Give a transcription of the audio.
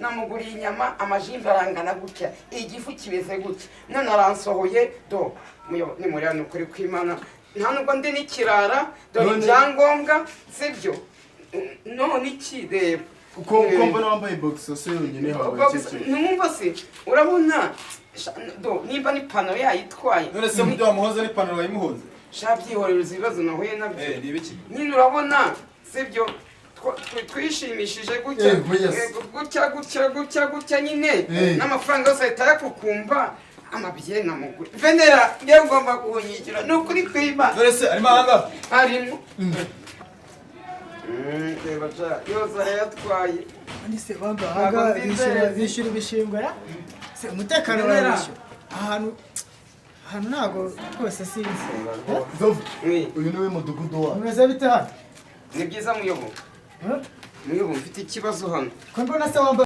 namuguriye inyama amajimba arangana gutya igifu kibeze gutya none aransohoye do ni muri hano kuri kwimana nta nubwo ndi n'ikirara dore ibyangombwa sibyo none iki reba uko mbona wambaye boxer se yonyine habaye numva se urabona do nimba n'ipantaro yayitwaye none se mubyo wamuhoza n'ipantaro wayimuhoza shabyihorereza ibibazo nahuye nabyo nyine urabona sibyo twishimishije gutya nyine n'amafaranga yose ahita yakukumba amabye namugura venera ngewe ugomba kuwunyishyura ni ukuri kwima dore se arimo ahanga harimo reba ca yose arayatwaye ani se banga bishyura ibishingwe ya se umutekano barabishyura ahantu ntago rwose sinzi uyu niwe mudugudu wawe umeze bite hano ni byiza muyobo mfite ikibazo hano ko mbona se wambaye